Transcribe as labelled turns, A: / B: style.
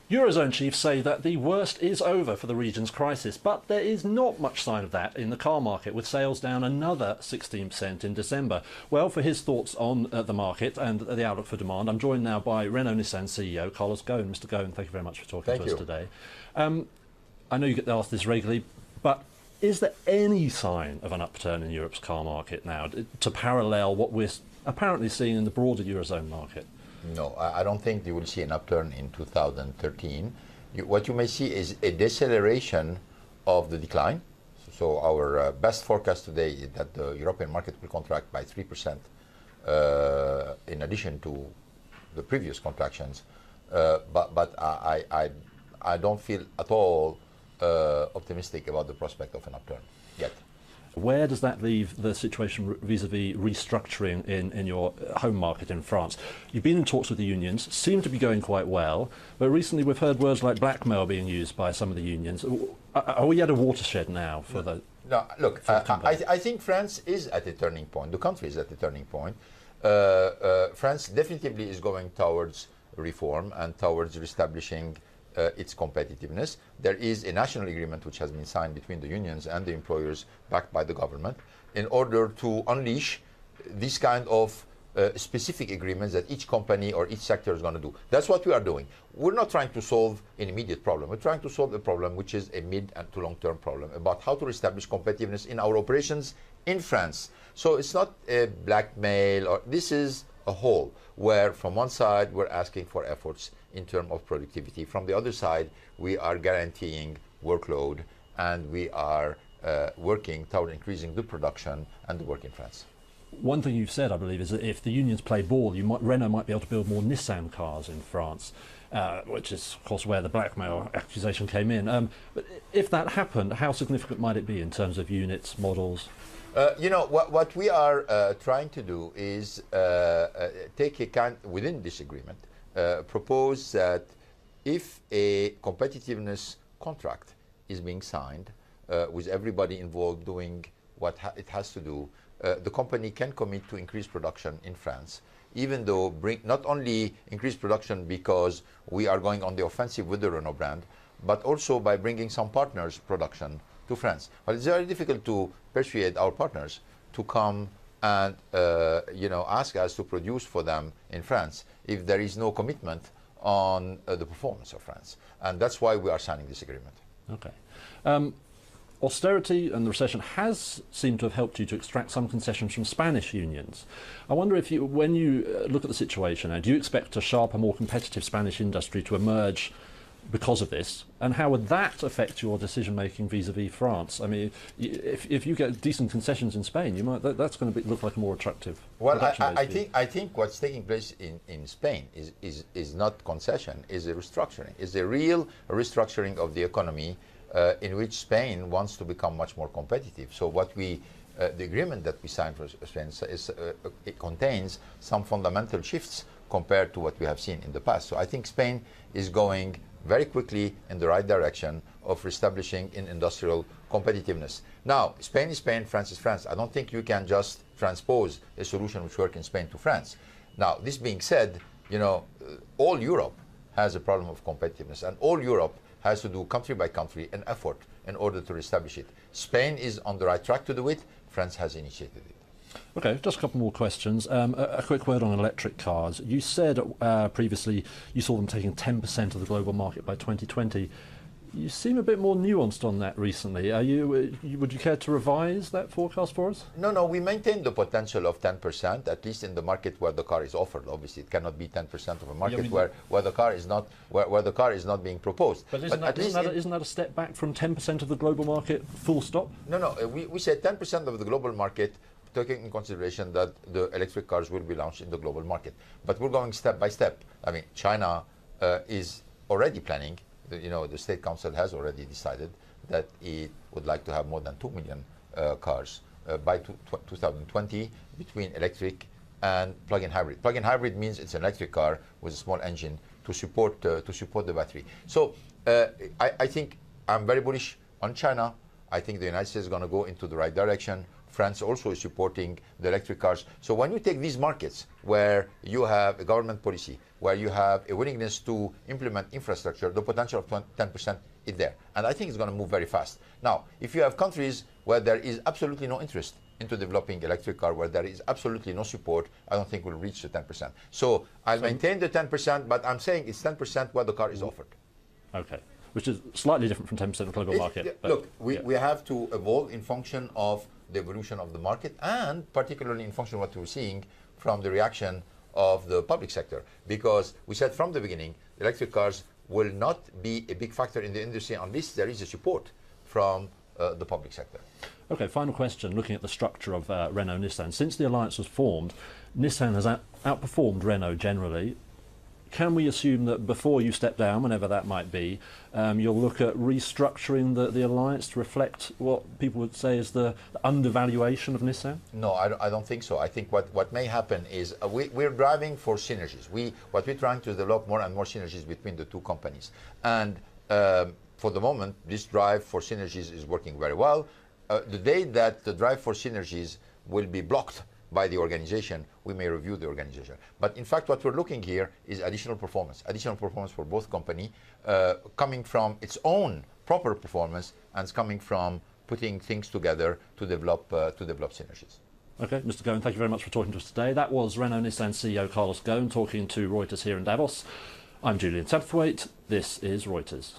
A: Eurozone chiefs say that the worst is over for the region's crisis, but there is not much sign of that in the car market, with sales down another 16% in December. Well, for his thoughts on the market and the outlook for demand, I'm joined now by Renault Nissan CEO Carlos Ghosn. Mr. Ghosn, thank you very much for talking to us today. I know you get asked this regularly, but is there any sign of an upturn in Europe's car market now to parallel what we're apparently seeing in the broader Eurozone market?
B: No, I don't think you will see an upturn in 2013. What you may see is a deceleration of the decline. So our best forecast today is that the European market will contract by 3% in addition to the previous contractions. But I don't feel at all optimistic about the prospect of an upturn yet.
A: Where does that leave the situation vis-à-vis restructuring in your home market in France? You've been in talks with the unions, seem to be going quite well, but recently we've heard words like blackmail being used by some of the unions. Are we at a watershed now for the...
B: No, look, I think France is at a turning point. The country is at a turning point. France definitely is going towards reform and towards reestablishing its competitiveness. There is a national agreement which has been signed between the unions and the employers, backed by the government, in order to unleash this kind of specific agreements that each company or each sector is going to do. That's what we are doing. We're not trying to solve an immediate problem. We're trying to solve a problem which is a mid and to long-term problem about how to establish competitiveness in our operations in France. So it's not a blackmail, or this is a whole, where from one side we're asking for efforts in terms of productivity. From the other side, we are guaranteeing workload, and we are working toward increasing the production and the work in France.
A: One thing you've said, I believe, is that if the unions play ball, Renault might be able to build more Nissan cars in France, which is, of course, where the blackmail accusation came in. But if that happened, how significant might it be in terms of units, models?
B: You know, what we are trying to do is take a kind, within this agreement, propose that if a competitiveness contract is being signed with everybody involved doing what it has to do, the company can commit to increase production in France, even though not only increase production because we are going on the offensive with the Renault brand, but also by bringing some partners' production to France. But it's very difficult to persuade our partners to come and ask us to produce for them in France if there is no commitment on the performance of France. And that's why we are signing this agreement.
A: Okay. Austerity and the recession has seemed to have helped you to extract some concessions from Spanish unions. I wonder if when you look at the situation now, do you expect a sharper, more competitive Spanish industry to emerge because of this, and how would that affect your decision-making vis-à-vis France? I mean, if you get decent concessions in Spain, that's going to look like a more attractive.
B: Well, I think what's taking place in Spain is not concession, is a restructuring, is a real restructuring of the economy in which Spain wants to become much more competitive. So what the agreement that we signed for Spain it contains some fundamental shifts compared to what we have seen in the past. So I think Spain is going very quickly in the right direction of reestablishing in industrial competitiveness. Now, Spain is Spain, France is France. I don't think you can just transpose a solution which works in Spain to France. Now, this being said, all Europe has a problem of competitiveness, and all Europe has to do country by country an effort in order to reestablish it. Spain is on the right track to do it. France has initiated it.
A: Okay, just a couple more questions. A quick word on electric cars. You said previously you saw them taking 10% of the global market by 2020. You seem a bit more nuanced on that recently. Would you care to revise that forecast for us?
B: No, we maintain the potential of 10%, at least in the market where the car is offered. Obviously, it cannot be 10% of a market where the car is not being proposed.
A: But isn't that a step back from 10% of the global market, full stop?
B: No, we said 10% of the global market, taking in consideration that the electric cars will be launched in the global market. But we're going step by step. I mean, China is already planning. The State Council has already decided that it would like to have more than 2 million cars by 2020 between electric and plug-in hybrid. Plug-in hybrid means it's an electric car with a small engine to support the battery. So I think I'm very bullish on China. I think the United States is going to go into the right direction. France also is supporting the electric cars. So when you take these markets where you have a government policy, where you have a willingness to implement infrastructure, the potential of 10% is there. And I think it's going to move very fast. Now, if you have countries where there is absolutely no interest into developing electric car, where there is absolutely no support, I don't think we'll reach the 10%. So I'll maintain the 10%, but I'm saying it's 10% where the car is offered.
A: Okay, which is slightly different from 10% of the global market.
B: Look, we have to evolve in function of the evolution of the market, and particularly in function of what we're seeing from the reaction of the public sector. Because we said from the beginning, electric cars will not be a big factor in the industry unless there is a support from the public sector.
A: Okay, final question, looking at the structure of Renault-Nissan. Since the alliance was formed, Nissan has outperformed Renault generally. Can we assume that before you step down, whenever that might be, you'll look at restructuring the alliance to reflect what people would say is the undervaluation of Nissan?
B: No, I don't think so. I think what may happen is we're driving for synergies. What we're trying to develop more and more synergies between the two companies. And for the moment, this drive for synergies is working very well. The day that the drive for synergies will be blocked by the organization, we may review the organization. But in fact, what we're looking here is additional performance for both company, coming from its own proper performance and coming from putting things together to develop synergies.
A: Okay, Mr. Ghosn, thank you very much for talking to us today. That was Renault-Nissan CEO Carlos Ghosn talking to Reuters here in Davos. I'm Julian Satterthwaite. This is Reuters.